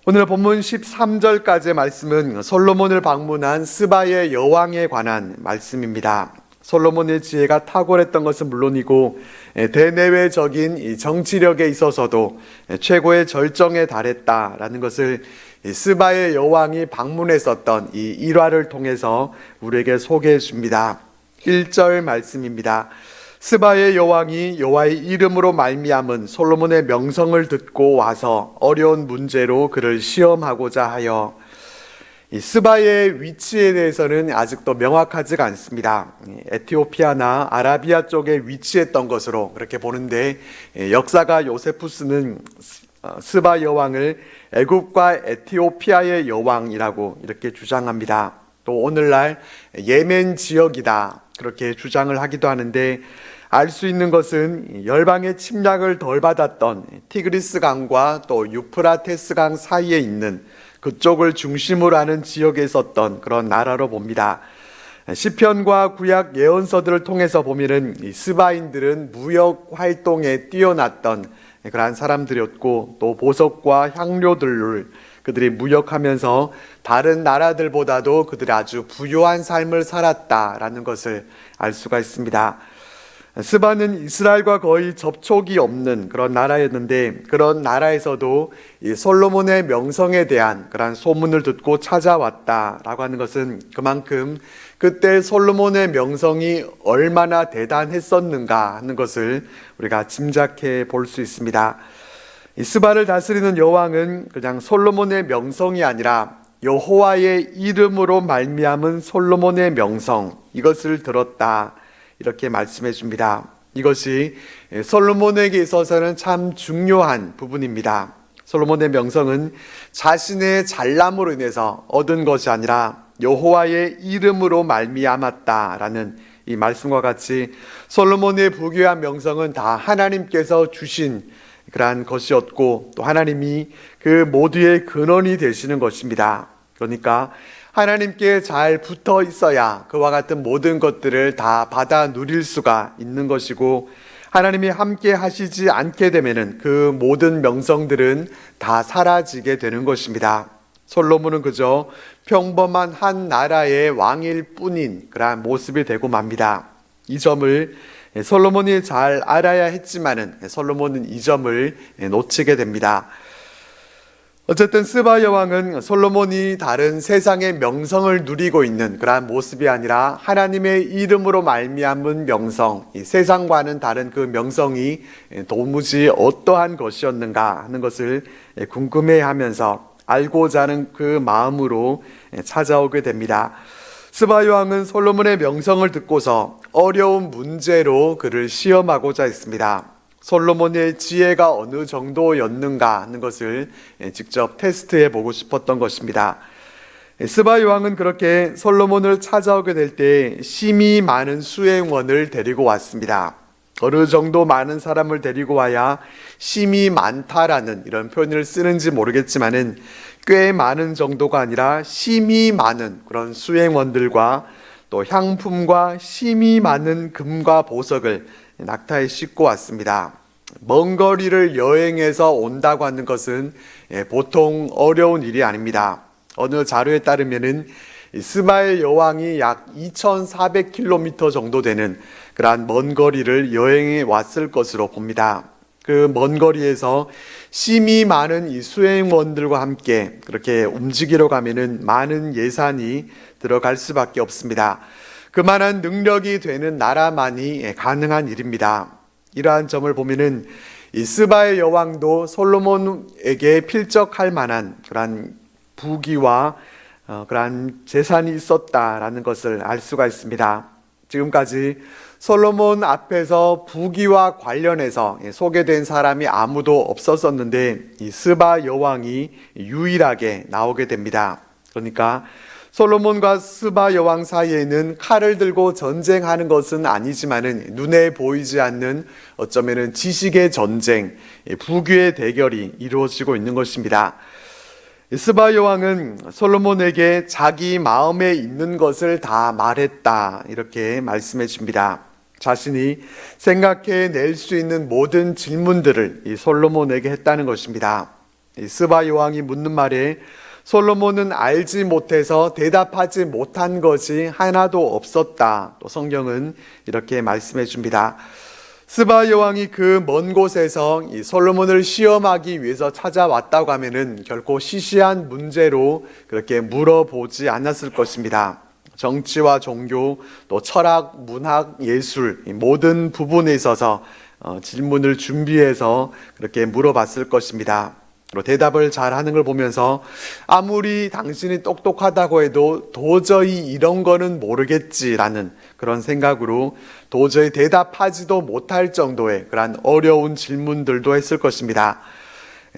오늘 본문 13절까지의 말씀은 솔로몬을 방문한 스바의 여왕에 관한 말씀입니다. 솔로몬의 지혜가 탁월했던 것은 물론이고 대내외적인 이 정치력에 있어서도 최고의 절정에 달했다라는 것을 스바의 여왕이 방문했었던 이 일화를 통해서 우리에게 소개해 줍니다. 1절 말씀입니다. 스바의 여왕이 여호와의 이름으로 말미암은 솔로몬의 명성을 듣고 와서 어려운 문제로 그를 시험하고자 하여. 이 스바의 위치에 대해서는 아직도 명확하지가 않습니다. 에티오피아나 아라비아 쪽에 위치했던 것으로 그렇게 보는데, 역사가 요세푸스는 스바 여왕을 애굽과 에티오피아의 여왕이라고 이렇게 주장합니다. 또 오늘날 예멘 지역이다 그렇게 주장을 하기도 하는데, 알 수 있는 것은 열방의 침략을 덜 받았던 티그리스 강과 또 유프라테스 강 사이에 있는 그쪽을 중심으로 하는 지역에 있었던 그런 나라로 봅니다. 시편과 구약 예언서들을 통해서 보면은 이 스바인들은 무역 활동에 뛰어났던 그러한 사람들이었고, 또 보석과 향료들을 그들이 무역하면서 다른 나라들보다도 그들이 아주 부유한 삶을 살았다라는 것을 알 수가 있습니다. 스바는 이스라엘과 거의 접촉이 없는 그런 나라였는데, 그런 나라에서도 이 솔로몬의 명성에 대한 그런 소문을 듣고 찾아왔다라고 하는 것은 그만큼 그때 솔로몬의 명성이 얼마나 대단했었는가 하는 것을 우리가 짐작해 볼 수 있습니다. 이 스바를 다스리는 여왕은 그냥 솔로몬의 명성이 아니라 여호와의 이름으로 말미암은 솔로몬의 명성, 이것을 들었다 이렇게 말씀해 줍니다. 이것이 솔로몬에게 있어서는 참 중요한 부분입니다. 솔로몬의 명성은 자신의 잘남으로 인해서 얻은 것이 아니라 여호와의 이름으로 말미암았다라는 이 말씀과 같이 솔로몬의 부귀한 명성은 다 하나님께서 주신 그러한 것이었고, 또 하나님이 그 모두의 근원이 되시는 것입니다. 그러니까 하나님께 잘 붙어 있어야 그와 같은 모든 것들을 다 받아 누릴 수가 있는 것이고, 하나님이 함께 하시지 않게 되면은 그 모든 명성들은 다 사라지게 되는 것입니다. 솔로몬은 그저 평범한 한 나라의 왕일 뿐인 그러한 모습이 되고 맙니다. 이 점을 솔로몬이 잘 알아야 했지만은 솔로몬은 이 점을 놓치게 됩니다. 어쨌든 스바 여왕은 솔로몬이 다른 세상의 명성을 누리고 있는 그러한 모습이 아니라 하나님의 이름으로 말미암은 명성, 이 세상과는 다른 그 명성이 도무지 어떠한 것이었는가 하는 것을 궁금해하면서 알고자 하는 그 마음으로 찾아오게 됩니다. 스바 여왕은 솔로몬의 명성을 듣고서 어려운 문제로 그를 시험하고자 했습니다. 솔로몬의 지혜가 어느 정도였는가 하는 것을 직접 테스트해 보고 싶었던 것입니다. 스바 여왕은 그렇게 솔로몬을 찾아오게 될 때 심히 많은 수행원을 데리고 왔습니다. 어느 정도 많은 사람을 데리고 와야 심히 많다라는 이런 표현을 쓰는지 모르겠지만은 꽤 많은 정도가 아니라 심히 많은 그런 수행원들과 또 향품과 심히 많은 금과 보석을 낙타에 싣고 왔습니다. 먼 거리를 여행해서 온다고 하는 것은 보통 어려운 일이 아닙니다. 어느 자료에 따르면은 스바의 여왕이 약 2,400km 정도 되는 그러한 먼 거리를 여행해 왔을 것으로 봅니다. 그 먼 거리에서 심히 많은 이 수행원들과 함께 그렇게 움직이러 가면은 많은 예산이 들어갈 수밖에 없습니다. 그만한 능력이 되는 나라만이 가능한 일입니다. 이러한 점을 보면은 이 스바의 여왕도 솔로몬에게 필적할 만한 그러한 부귀와 그러한 재산이 있었다라는 것을 알 수가 있습니다. 지금까지 솔로몬 앞에서 부귀와 관련해서 소개된 사람이 아무도 없었었는데 이 스바 여왕이 유일하게 나오게 됩니다. 그러니까 솔로몬과 스바 여왕 사이에는 칼을 들고 전쟁하는 것은 아니지만은 눈에 보이지 않는 어쩌면은 지식의 전쟁, 부귀의 대결이 이루어지고 있는 것입니다. 스바 여왕은 솔로몬에게 자기 마음에 있는 것을 다 말했다 이렇게 말씀해 줍니다. 자신이 생각해 낼 수 있는 모든 질문들을 이 솔로몬에게 했다는 것입니다. 이 스바 여왕이 묻는 말에 솔로몬은 알지 못해서 대답하지 못한 것이 하나도 없었다. 또 성경은 이렇게 말씀해 줍니다. 스바 여왕이 그 먼 곳에서 이 솔로몬을 시험하기 위해서 찾아왔다고 하면은 결코 시시한 문제로 그렇게 물어보지 않았을 것입니다. 정치와 종교, 또 철학, 문학, 예술 이 모든 부분에 있어서 질문을 준비해서 그렇게 물어봤을 것입니다. 대답을 잘하는 걸 보면서 아무리 당신이 똑똑하다고 해도 도저히 이런 거는 모르겠지라는 그런 생각으로 도저히 대답하지도 못할 정도의 그런 어려운 질문들도 했을 것입니다.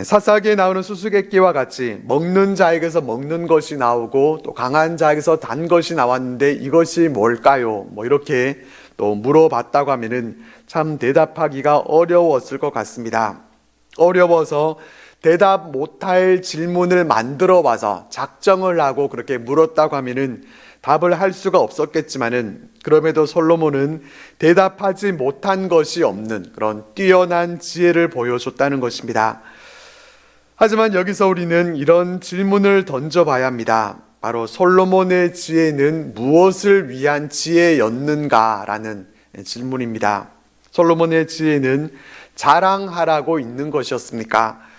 사사기에 나오는 수수께끼와 같이 먹는 자에게서 먹는 것이 나오고 또 강한 자에게서 단 것이 나왔는데 이것이 뭘까요? 이렇게 또 물어봤다고 하면은 참 대답하기가 어려웠을 것 같습니다. 어려워서 대답 못할 질문을 만들어 와서 작정을 하고 그렇게 물었다고 하면은 답을 할 수가 없었겠지만은 그럼에도 솔로몬은 대답하지 못한 것이 없는 그런 뛰어난 지혜를 보여줬다는 것입니다. 하지만 여기서 우리는 이런 질문을 던져봐야 합니다. 바로 솔로몬의 지혜는 무엇을 위한 지혜였는가라는 질문입니다. 솔로몬의 지혜는 자랑하라고 있는 것이었습니까?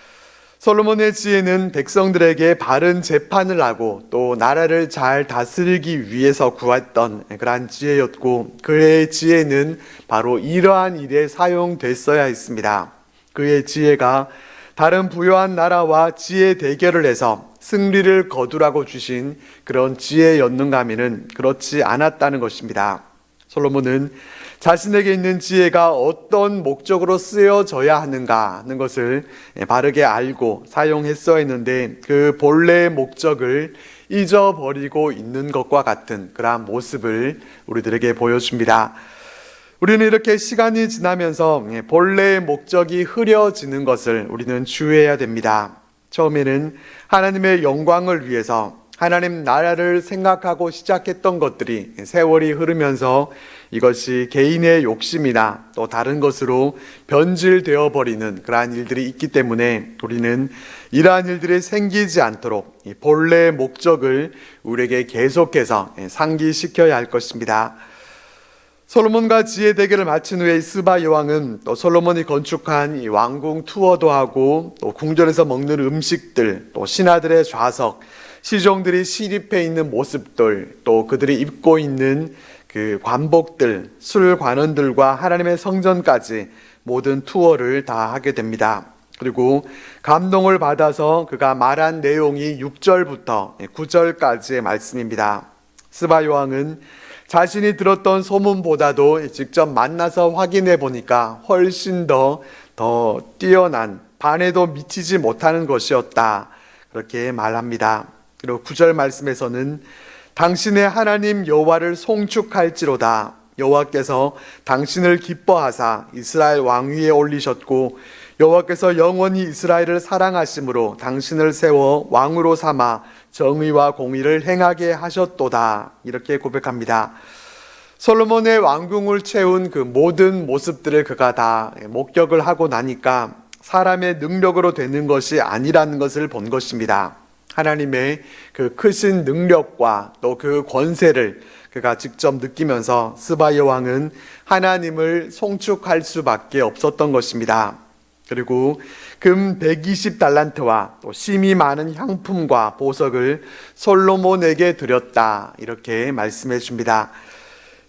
솔로몬의 지혜는 백성들에게 바른 재판을 하고 또 나라를 잘 다스리기 위해서 구했던 그러한 지혜였고 그의 지혜는 바로 이러한 일에 사용됐어야 했습니다. 그의 지혜가 다른 부유한 나라와 지혜 대결을 해서 승리를 거두라고 주신 그런 지혜였는가 하면은 그렇지 않았다는 것입니다. 솔로몬은 자신에게 있는 지혜가 어떤 목적으로 쓰여져야 하는가 하는 것을 바르게 알고 사용했어야 했는데 그 본래의 목적을 잊어버리고 있는 것과 같은 그러한 모습을 우리들에게 보여줍니다. 우리는 이렇게 시간이 지나면서 본래의 목적이 흐려지는 것을 우리는 주의해야 됩니다. 처음에는 하나님의 영광을 위해서 하나님 나라를 생각하고 시작했던 것들이 세월이 흐르면서 이것이 개인의 욕심이나 또 다른 것으로 변질되어 버리는 그러한 일들이 있기 때문에 우리는 이러한 일들이 생기지 않도록 이 본래의 목적을 우리에게 계속해서 상기시켜야 할 것입니다. 솔로몬과 지혜 대결을 마친 후에 스바 여왕은 또 솔로몬이 건축한 이 왕궁 투어도 하고 또 궁전에서 먹는 음식들, 또 신하들의 좌석, 시종들이 시립해 있는 모습들, 또 그들이 입고 있는 그 관복들, 술 관원들과 하나님의 성전까지 모든 투어를 다 하게 됩니다. 그리고 감동을 받아서 그가 말한 내용이 6절부터 9절까지의 말씀입니다. 스바 여왕은 자신이 들었던 소문보다도 직접 만나서 확인해 보니까 훨씬 더 뛰어난, 반에도 미치지 못하는 것이었다. 그렇게 말합니다. 그리고 9절 말씀에서는 당신의 하나님 여호와를 송축할지로다. 여호와께서 당신을 기뻐하사 이스라엘 왕위에 올리셨고 여호와께서 영원히 이스라엘을 사랑하심으로 당신을 세워 왕으로 삼아 정의와 공의를 행하게 하셨도다. 이렇게 고백합니다. 솔로몬의 왕궁을 채운 그 모든 모습들을 그가 다 목격을 하고 나니까 사람의 능력으로 되는 것이 아니라는 것을 본 것입니다. 하나님의 그 크신 능력과 또 그 권세를 그가 직접 느끼면서 스바 여왕은 하나님을 송축할 수밖에 없었던 것입니다. 그리고 금 120달란트와 또 심이 많은 향품과 보석을 솔로몬에게 드렸다. 이렇게 말씀해 줍니다.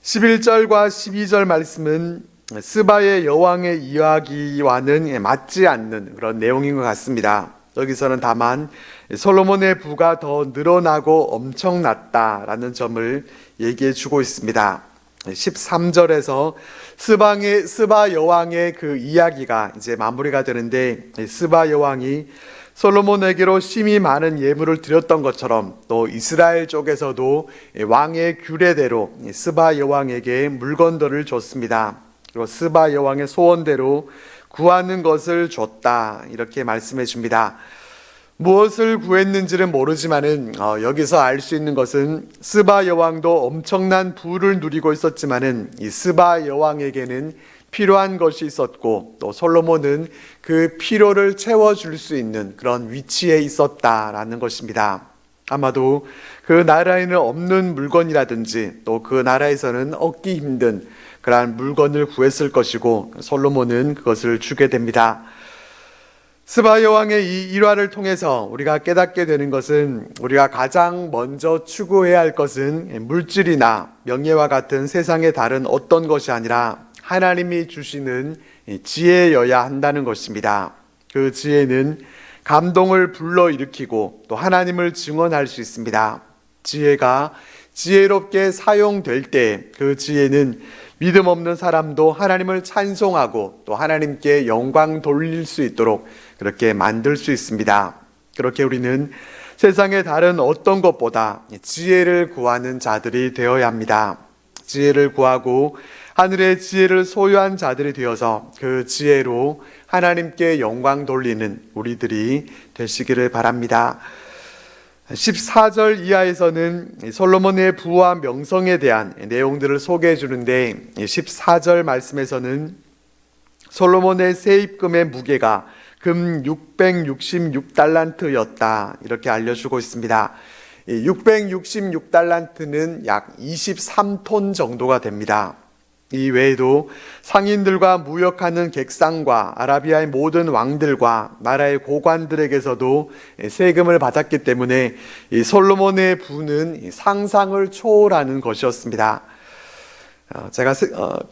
11절과 12절 말씀은 스바의 여왕의 이야기와는 맞지 않는 그런 내용인 것 같습니다. 여기서는 다만 솔로몬의 부가 더 늘어나고 엄청났다라는 점을 얘기해 주고 있습니다. 13절에서 스바 여왕의 그 이야기가 이제 마무리가 되는데 스바 여왕이 솔로몬에게로 심히 많은 예물을 드렸던 것처럼 또 이스라엘 쪽에서도 왕의 규례대로 스바 여왕에게 물건들을 줬습니다. 그리고 스바 여왕의 소원대로 구하는 것을 줬다. 이렇게 말씀해 줍니다. 무엇을 구했는지는 모르지만은 여기서 알 수 있는 것은 스바 여왕도 엄청난 부를 누리고 있었지만은 이 스바 여왕에게는 필요한 것이 있었고 또 솔로몬은 그 필요를 채워줄 수 있는 그런 위치에 있었다라는 것입니다. 아마도 그 나라에는 없는 물건이라든지 또 그 나라에서는 얻기 힘든 그러한 물건을 구했을 것이고 솔로몬은 그것을 주게 됩니다. 스바 여왕의 이 일화를 통해서 우리가 깨닫게 되는 것은 우리가 가장 먼저 추구해야 할 것은 물질이나 명예와 같은 세상의 다른 어떤 것이 아니라 하나님이 주시는 지혜여야 한다는 것입니다. 그 지혜는 감동을 불러일으키고 또 하나님을 증언할 수 있습니다. 지혜가 지혜롭게 사용될 때 그 지혜는 믿음 없는 사람도 하나님을 찬송하고 또 하나님께 영광 돌릴 수 있도록 그렇게 만들 수 있습니다. 그렇게 우리는 세상의 다른 어떤 것보다 지혜를 구하는 자들이 되어야 합니다. 지혜를 구하고 하늘의 지혜를 소유한 자들이 되어서 그 지혜로 하나님께 영광 돌리는 우리들이 되시기를 바랍니다. 14절 이하에서는 솔로몬의 부와 명성에 대한 내용들을 소개해 주는데 14절 말씀에서는 솔로몬의 세입금의 무게가 금 666달란트였다 이렇게 알려주고 있습니다. 666달란트는 약 23톤 정도가 됩니다. 이 외에도 상인들과 무역하는 객상과 아라비아의 모든 왕들과 나라의 고관들에게서도 세금을 받았기 때문에 이 솔로몬의 부는 상상을 초월하는 것이었습니다. 제가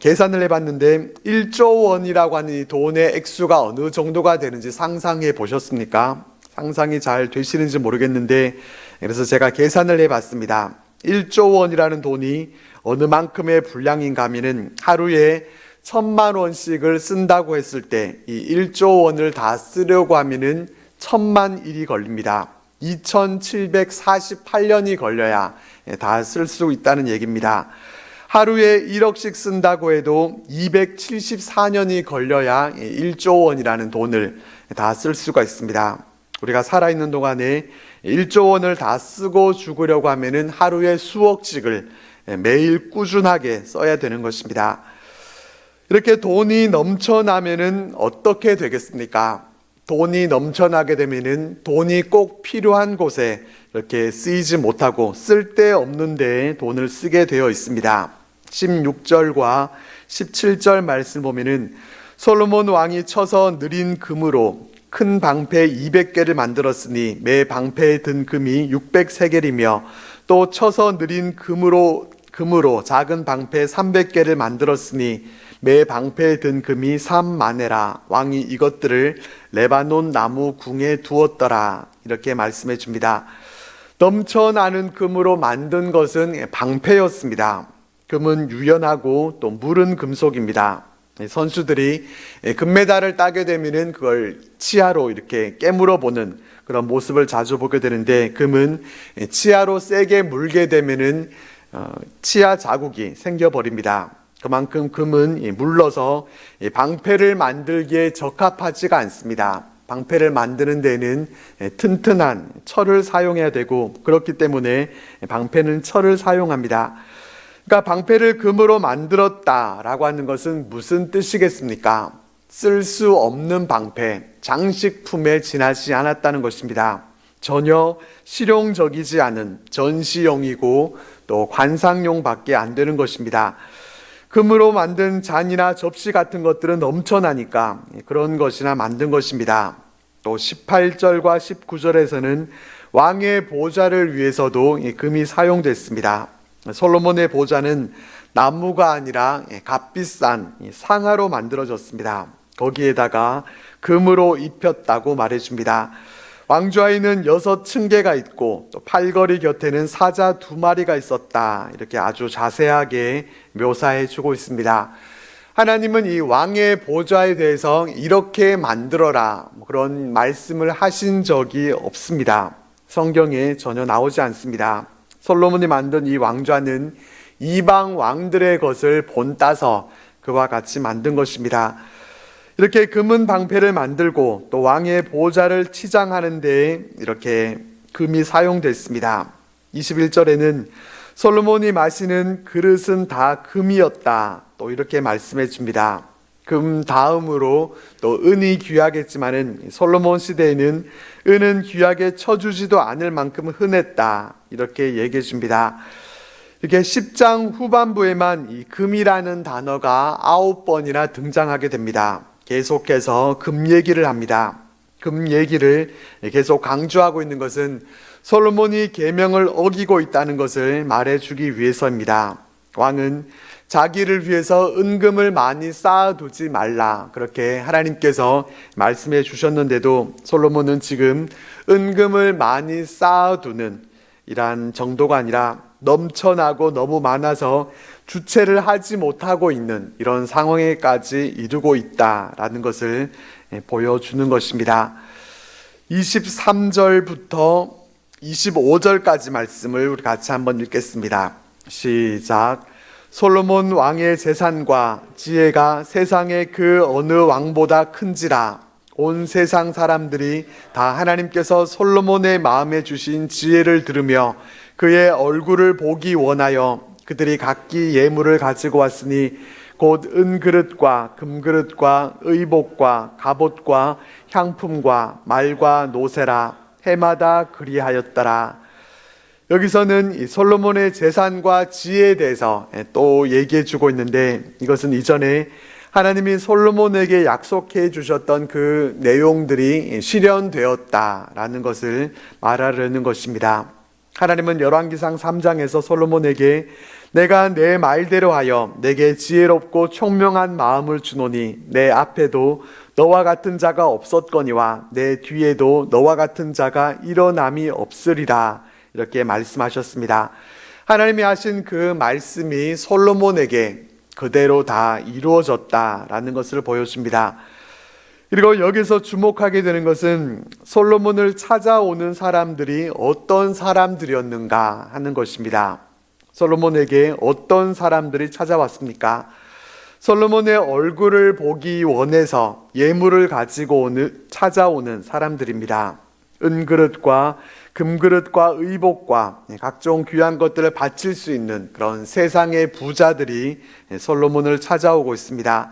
계산을 해봤는데 1조 원이라고 하는 이 돈의 액수가 어느 정도가 되는지 상상해 보셨습니까? 상상이 잘 되시는지 모르겠는데 그래서 제가 계산을 해봤습니다. 1조 원이라는 돈이 어느 만큼의 분량인가 하면은 하루에 1,000만 원씩을 쓴다고 했을 때 이 1조 원을 다 쓰려고 하면은 1,000만 일이 걸립니다. 2748년이 걸려야 다 쓸 수 있다는 얘기입니다. 하루에 1억씩 쓴다고 해도 274년이 걸려야 1조 원이라는 돈을 다 쓸 수가 있습니다. 우리가 살아있는 동안에 1조 원을 다 쓰고 죽으려고 하면은 하루에 수억씩을 매일 꾸준하게 써야 되는 것입니다. 이렇게 돈이 넘쳐나면은 어떻게 되겠습니까? 돈이 넘쳐나게 되면은 돈이 꼭 필요한 곳에 이렇게 쓰이지 못하고 쓸데없는 데에 돈을 쓰게 되어 있습니다. 16절과 17절 말씀 보면은 솔로몬 왕이 쳐서 느린 금으로 큰 방패 200개를 만들었으니 매 방패에 든 금이 600세겔이며 또 쳐서 느린 금으로 작은 방패 300개를 만들었으니 매 방패에 든 금이 3만에라. 왕이 이것들을 레바논 나무 궁에 두었더라. 이렇게 말씀해 줍니다. 넘쳐나는 금으로 만든 것은 방패였습니다. 금은 유연하고 또 물은 금속입니다. 선수들이 금메달을 따게 되면은 그걸 치아로 이렇게 깨물어 보는 그런 모습을 자주 보게 되는데 금은 치아로 세게 물게 되면은 치아 자국이 생겨버립니다. 그만큼 금은 물러서 방패를 만들기에 적합하지가 않습니다. 방패를 만드는 데는 튼튼한 철을 사용해야 되고 그렇기 때문에 방패는 철을 사용합니다. 그러니까 방패를 금으로 만들었다라고 하는 것은 무슨 뜻이겠습니까? 쓸 수 없는 방패, 장식품에 지나지 않았다는 것입니다. 전혀 실용적이지 않은 전시용이고 또 관상용밖에 안 되는 것입니다. 금으로 만든 잔이나 접시 같은 것들은 넘쳐나니까 그런 것이나 만든 것입니다. 또 18절과 19절에서는 왕의 보좌를 위해서도 금이 사용됐습니다. 솔로몬의 보좌는 나무가 아니라 값비싼 상아로 만들어졌습니다. 거기에다가 금으로 입혔다고 말해줍니다. 왕좌에는 6층계가 있고 또 팔걸이 곁에는 사자 2마리가 있었다. 이렇게 아주 자세하게 묘사해 주고 있습니다. 하나님은 이 왕의 보좌에 대해서 이렇게 만들어라 그런 말씀을 하신 적이 없습니다. 성경에 전혀 나오지 않습니다. 솔로몬이 만든 이 왕좌는 이방 왕들의 것을 본따서 그와 같이 만든 것입니다. 이렇게 금은 방패를 만들고 또 왕의 보좌를 치장하는 데에 이렇게 금이 사용됐습니다. 21절에는 솔로몬이 마시는 그릇은 다 금이었다. 또 이렇게 말씀해 줍니다. 금 다음으로 또 은이 귀하겠지만은 솔로몬 시대에는 은은 귀하게 쳐주지도 않을 만큼 흔했다, 이렇게 얘기해 줍니다. 이렇게 10장 후반부에만 이 금이라는 단어가 9번이나 등장하게 됩니다. 계속해서 금 얘기를 합니다. 금 얘기를 계속 강조하고 있는 것은 솔로몬이 계명을 어기고 있다는 것을 말해주기 위해서입니다. 왕은 자기를 위해서 은금을 많이 쌓아두지 말라, 그렇게 하나님께서 말씀해 주셨는데도 솔로몬은 지금 은금을 많이 쌓아두는 이란 정도가 아니라 넘쳐나고 너무 많아서 주체를 하지 못하고 있는 이런 상황에까지 이르고 있다라는 것을 보여주는 것입니다. 23절부터 25절까지 말씀을 우리 같이 한번 읽겠습니다. 시작. 솔로몬 왕의 재산과 지혜가 세상의 그 어느 왕보다 큰지라. 온 세상 사람들이 다 하나님께서 솔로몬의 마음에 주신 지혜를 들으며 그의 얼굴을 보기 원하여 그들이 각기 예물을 가지고 왔으니 곧 은그릇과 금그릇과 의복과 갑옷과 향품과 말과 노새라. 해마다 그리하였더라. 여기서는 이 솔로몬의 재산과 지혜에 대해서 또 얘기해 주고 있는데, 이것은 이전에 하나님이 솔로몬에게 약속해 주셨던 그 내용들이 실현되었다라는 것을 말하려는 것입니다. 하나님은 열왕기상 3장에서 솔로몬에게 내가 내 말대로 하여 내게 지혜롭고 총명한 마음을 주노니 내 앞에도 너와 같은 자가 없었거니와 내 뒤에도 너와 같은 자가 일어남이 없으리라, 이렇게 말씀하셨습니다. 하나님이 하신 그 말씀이 솔로몬에게 그대로 다 이루어졌다라는 것을 보여줍니다. 그리고 여기서 주목하게 되는 것은 솔로몬을 찾아오는 사람들이 어떤 사람들이었는가 하는 것입니다. 솔로몬에게 어떤 사람들이 찾아왔습니까? 솔로몬의 얼굴을 보기 원해서 예물을 가지고 찾아오는 사람들입니다. 은그릇과 금그릇과 의복과 각종 귀한 것들을 바칠 수 있는 그런 세상의 부자들이 솔로몬을 찾아오고 있습니다.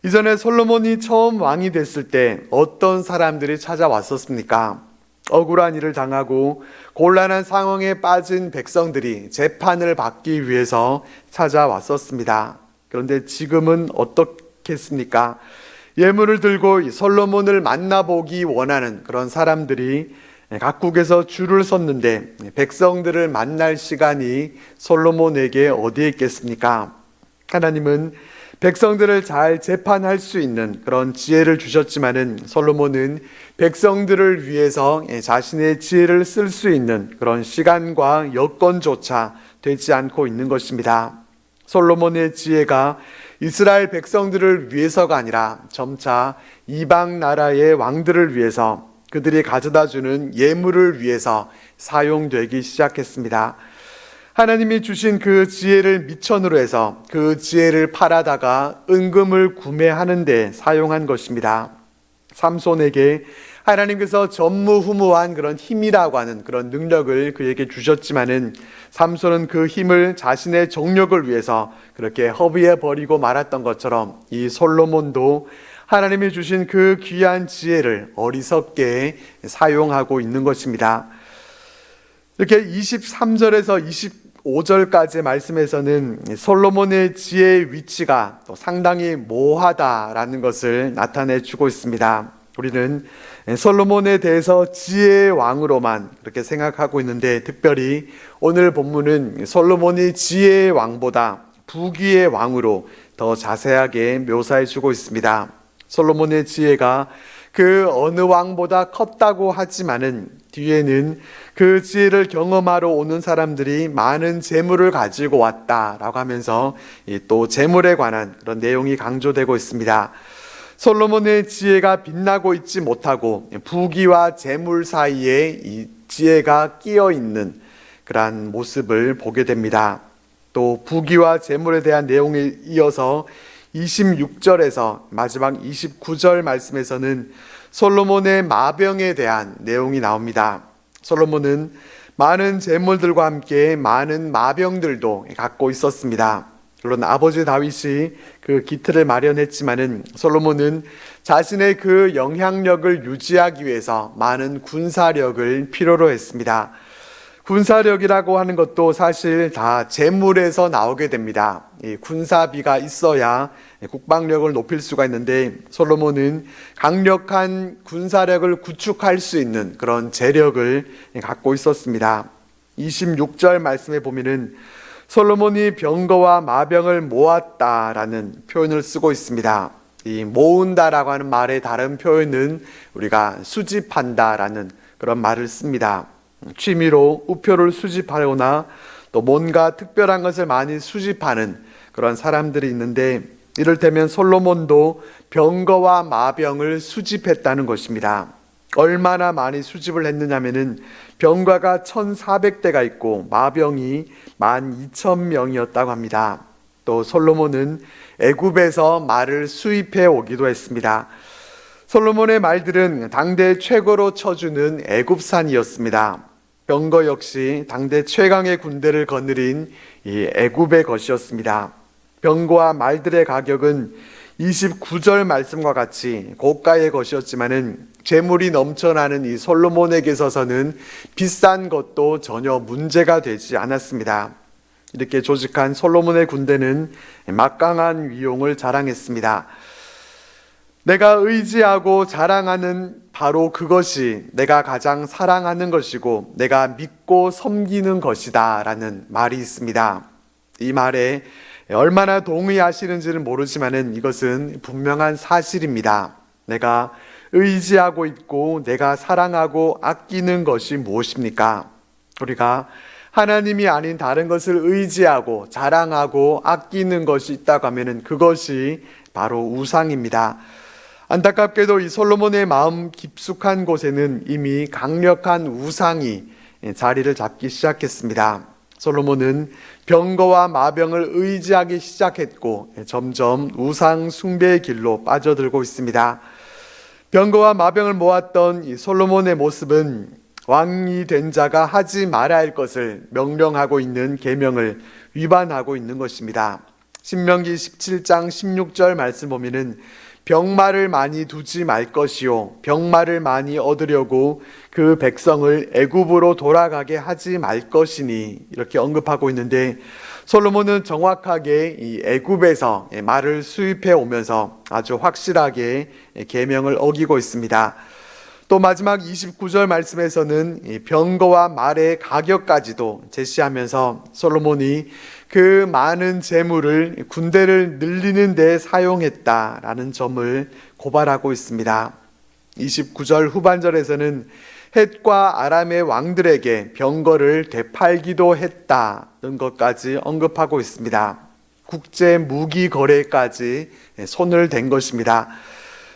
이전에 솔로몬이 처음 왕이 됐을 때 어떤 사람들이 찾아왔었습니까? 억울한 일을 당하고 곤란한 상황에 빠진 백성들이 재판을 받기 위해서 찾아왔었습니다. 그런데 지금은 어떻겠습니까? 예물을 들고 솔로몬을 만나보기 원하는 그런 사람들이 각국에서 줄을 섰는데 백성들을 만날 시간이 솔로몬에게 어디에 있겠습니까? 하나님은 백성들을 잘 재판할 수 있는 그런 지혜를 주셨지만은 솔로몬은 백성들을 위해서 자신의 지혜를 쓸 수 있는 그런 시간과 여건조차 되지 않고 있는 것입니다. 솔로몬의 지혜가 이스라엘 백성들을 위해서가 아니라 점차 이방 나라의 왕들을 위해서, 그들이 가져다 주는 예물을 위해서 사용되기 시작했습니다. 하나님이 주신 그 지혜를 미천으로 해서 그 지혜를 팔아다가 은금을 구매하는 데 사용한 것입니다. 삼손에게 하나님께서 전무후무한 그런 힘이라고 하는 그런 능력을 그에게 주셨지만은 삼손은 그 힘을 자신의 정력을 위해서 그렇게 허비해 버리고 말았던 것처럼 이 솔로몬도 하나님이 주신 그 귀한 지혜를 어리석게 사용하고 있는 것입니다. 이렇게 23절에서 25절까지의 말씀에서는 솔로몬의 지혜의 위치가 또 상당히 모호하다라는 것을 나타내 주고 있습니다. 우리는 솔로몬에 대해서 지혜의 왕으로만 그렇게 생각하고 있는데, 특별히 오늘 본문은 솔로몬이 지혜의 왕보다 부귀의 왕으로 더 자세하게 묘사해 주고 있습니다. 솔로몬의 지혜가 그 어느 왕보다 컸다고 하지만은 뒤에는 그 지혜를 경험하러 오는 사람들이 많은 재물을 가지고 왔다라고 하면서 또 재물에 관한 그런 내용이 강조되고 있습니다. 솔로몬의 지혜가 빛나고 있지 못하고 부귀와 재물 사이에 이 지혜가 끼어 있는 그러한 모습을 보게 됩니다. 또 부귀와 재물에 대한 내용에 이어서 26절에서 마지막 29절 말씀에서는 솔로몬의 마병에 대한 내용이 나옵니다. 솔로몬은 많은 재물들과 함께 많은 마병들도 갖고 있었습니다. 물론 아버지 다윗이 그 기틀을 마련했지만은 솔로몬은 자신의 그 영향력을 유지하기 위해서 많은 군사력을 필요로 했습니다. 군사력이라고 하는 것도 사실 다 재물에서 나오게 됩니다. 이 군사비가 있어야 국방력을 높일 수가 있는데 솔로몬은 강력한 군사력을 구축할 수 있는 그런 재력을 갖고 있었습니다. 26절 말씀에 보면은 솔로몬이 병거와 마병을 모았다라는 표현을 쓰고 있습니다. 이 모은다라고 하는 말의 다른 표현은 우리가 수집한다라는 그런 말을 씁니다. 취미로 우표를 수집하거나 또 뭔가 특별한 것을 많이 수집하는 그런 사람들이 있는데 이를테면 솔로몬도 병거와 마병을 수집했다는 것입니다. 얼마나 많이 수집을 했느냐면은 병과가 1,400대가 있고 마병이 12,000명이었다고 합니다. 또 솔로몬은 애굽에서 말을 수입해 오기도 했습니다. 솔로몬의 말들은 당대 최고로 쳐주는 애굽산이었습니다. 병거 역시 당대 최강의 군대를 거느린 이 애굽의 것이었습니다. 병거와 말들의 가격은 29절 말씀과 같이 고가의 것이었지만은 재물이 넘쳐나는 이 솔로몬에게 있어서는 비싼 것도 전혀 문제가 되지 않았습니다. 이렇게 조직한 솔로몬의 군대는 막강한 위용을 자랑했습니다. 내가 의지하고 자랑하는 바로 그것이 내가 가장 사랑하는 것이고 내가 믿고 섬기는 것이다 라는 말이 있습니다. 이 말에 얼마나 동의하시는지는 모르지만은 이것은 분명한 사실입니다. 내가 의지하고 있고 내가 사랑하고 아끼는 것이 무엇입니까? 우리가 하나님이 아닌 다른 것을 의지하고 자랑하고 아끼는 것이 있다고 하면은 그것이 바로 우상입니다. 안타깝게도 이 솔로몬의 마음 깊숙한 곳에는 이미 강력한 우상이 자리를 잡기 시작했습니다. 솔로몬은 병거와 마병을 의지하기 시작했고 점점 우상 숭배의 길로 빠져들고 있습니다. 병거와 마병을 모았던 이 솔로몬의 모습은 왕이 된 자가 하지 말아야 할 것을 명령하고 있는 계명을 위반하고 있는 것입니다. 신명기 17장 16절 말씀 보면은 병마를 많이 두지 말 것이요 병마를 많이 얻으려고 그 백성을 애굽으로 돌아가게 하지 말 것이니 이렇게 언급하고 있는데 솔로몬은 정확하게 이 애굽에서 말을 수입해 오면서 아주 확실하게 계명을 어기고 있습니다. 또 마지막 29절 말씀에서는 이 병거와 말의 가격까지도 제시하면서 솔로몬이 그 많은 재물을 군대를 늘리는 데 사용했다라는 점을 고발하고 있습니다. 29절 후반절에서는 헷과 아람의 왕들에게 병거를 되팔기도 했다는 것까지 언급하고 있습니다. 국제 무기 거래까지 손을 댄 것입니다.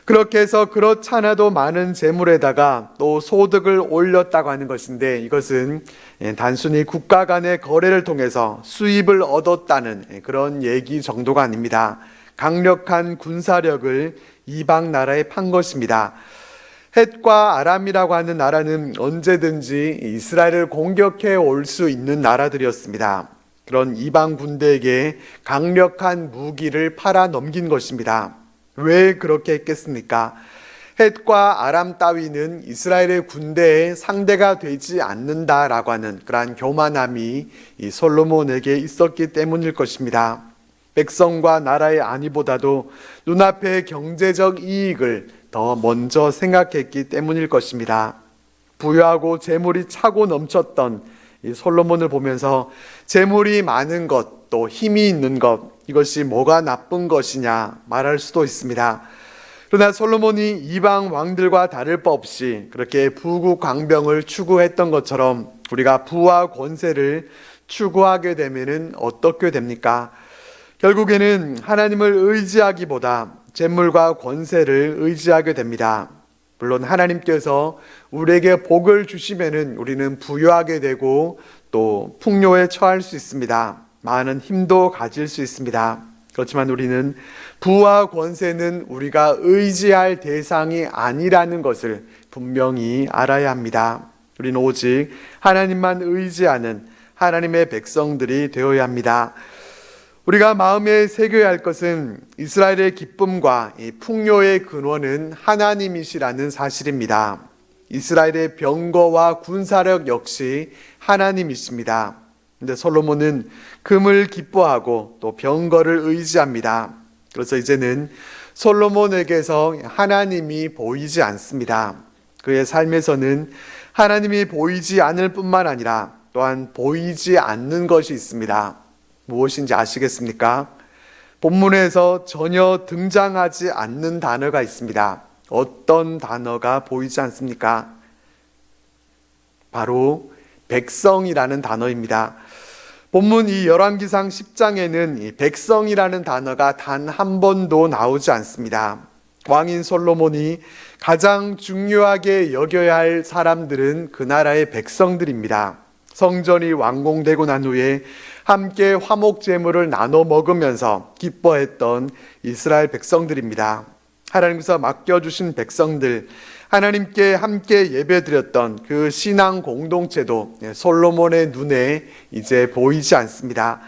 그렇게 해서 그렇잖아도 많은 재물에다가 또 소득을 올렸다고 하는 것인데 이것은 단순히 국가 간의 거래를 통해서 수입을 얻었다는 그런 얘기 정도가 아닙니다. 강력한 군사력을 이방 나라에 판 것입니다. 헷과 아람이라고 하는 나라는 언제든지 이스라엘을 공격해 올 수 있는 나라들이었습니다. 그런 이방 군대에게 강력한 무기를 팔아 넘긴 것입니다. 왜 그렇게 했겠습니까? 헷과 아람 따위는 이스라엘의 군대의 상대가 되지 않는다라고 하는 그러한 교만함이 이 솔로몬에게 있었기 때문일 것입니다. 백성과 나라의 안위보다도 눈앞의 경제적 이익을 더 먼저 생각했기 때문일 것입니다. 부유하고 재물이 차고 넘쳤던 이 솔로몬을 보면서 재물이 많은 것, 또 힘이 있는 것, 이것이 뭐가 나쁜 것이냐 말할 수도 있습니다. 그러나 솔로몬이 이방 왕들과 다를 바 없이 그렇게 부국 강병을 추구했던 것처럼 우리가 부와 권세를 추구하게 되면은 어떻게 됩니까? 결국에는 하나님을 의지하기보다 재물과 권세를 의지하게 됩니다. 물론 하나님께서 우리에게 복을 주시면은 우리는 부유하게 되고 또 풍요에 처할 수 있습니다. 많은 힘도 가질 수 있습니다. 그렇지만 우리는 부와 권세는 우리가 의지할 대상이 아니라는 것을 분명히 알아야 합니다. 우리는 오직 하나님만 의지하는 하나님의 백성들이 되어야 합니다. 우리가 마음에 새겨야 할 것은 이스라엘의 기쁨과 이 풍요의 근원은 하나님이시라는 사실입니다. 이스라엘의 병거와 군사력 역시 하나님이십니다. 근데 솔로몬은 금을 기뻐하고 또 병거를 의지합니다. 그래서 이제는 솔로몬에게서 하나님이 보이지 않습니다. 그의 삶에서는 하나님이 보이지 않을 뿐만 아니라 또한 보이지 않는 것이 있습니다. 무엇인지 아시겠습니까? 본문에서 전혀 등장하지 않는 단어가 있습니다. 어떤 단어가 보이지 않습니까? 바로 백성이라는 단어입니다. 본문 이 열왕기상 10장에는 이 백성이라는 단어가 단 한 번도 나오지 않습니다. 왕인 솔로몬이 가장 중요하게 여겨야 할 사람들은 그 나라의 백성들입니다. 성전이 완공되고 난 후에 함께 화목 제물을 나눠 먹으면서 기뻐했던 이스라엘 백성들입니다. 하나님께서 맡겨주신 백성들, 하나님께 함께 예배드렸던 그 신앙 공동체도 솔로몬의 눈에 이제 보이지 않습니다.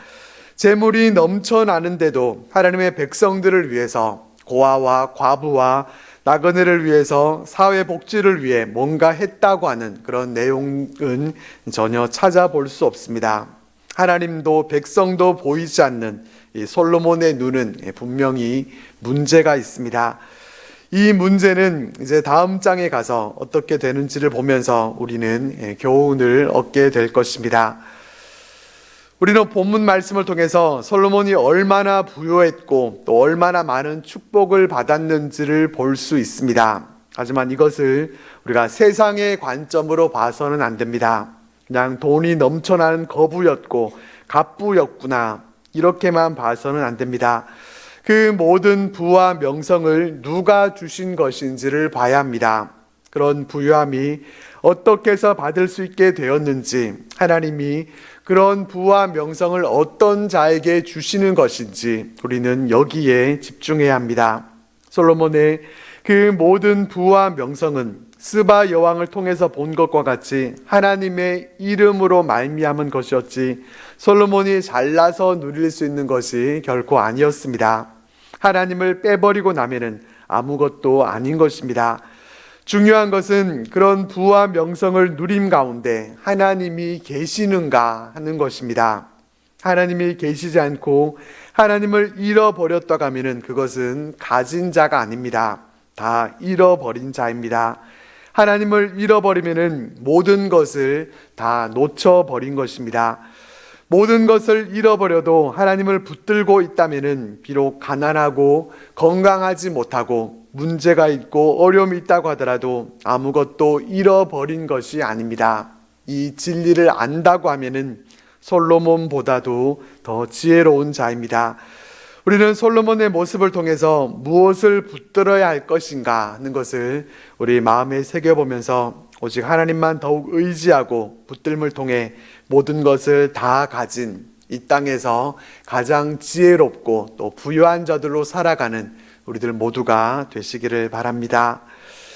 재물이 넘쳐나는데도 하나님의 백성들을 위해서 고아와 과부와 나그네를 위해서 사회복지를 위해 뭔가 했다고 하는 그런 내용은 전혀 찾아볼 수 없습니다. 하나님도 백성도 보이지 않는 이 솔로몬의 눈은 분명히 문제가 있습니다. 이 문제는 이제 다음 장에 가서 어떻게 되는지를 보면서 우리는 교훈을 얻게 될 것입니다. 우리는 본문 말씀을 통해서 솔로몬이 얼마나 부유했고 또 얼마나 많은 축복을 받았는지를 볼 수 있습니다. 하지만 이것을 우리가 세상의 관점으로 봐서는 안 됩니다. 그냥 돈이 넘쳐나는 거부였고 갑부였구나 이렇게만 봐서는 안 됩니다. 그 모든 부와 명성을 누가 주신 것인지를 봐야 합니다. 그런 부유함이 어떻게 해서 받을 수 있게 되었는지, 하나님이 그런 부와 명성을 어떤 자에게 주시는 것인지 우리는 여기에 집중해야 합니다. 솔로몬의 그 모든 부와 명성은 스바 여왕을 통해서 본 것과 같이 하나님의 이름으로 말미암은 것이었지 솔로몬이 잘나서 누릴 수 있는 것이 결코 아니었습니다. 하나님을 빼버리고 나면은 아무것도 아닌 것입니다. 중요한 것은 그런 부와 명성을 누림 가운데 하나님이 계시는가 하는 것입니다. 하나님이 계시지 않고 하나님을 잃어버렸다고 하면은 그것은 가진 자가 아닙니다. 다 잃어버린 자입니다. 하나님을 잃어버리면은 모든 것을 다 놓쳐버린 것입니다. 모든 것을 잃어버려도 하나님을 붙들고 있다면은 비록 가난하고 건강하지 못하고 문제가 있고 어려움이 있다고 하더라도 아무것도 잃어버린 것이 아닙니다. 이 진리를 안다고 하면은 솔로몬보다도 더 지혜로운 자입니다. 우리는 솔로몬의 모습을 통해서 무엇을 붙들어야 할 것인가 하는 것을 우리 마음에 새겨보면서 오직 하나님만 더욱 의지하고 붙들음을 통해 모든 것을 다 가진 이 땅에서 가장 지혜롭고 또 부유한 자들로 살아가는 우리들 모두가 되시기를 바랍니다.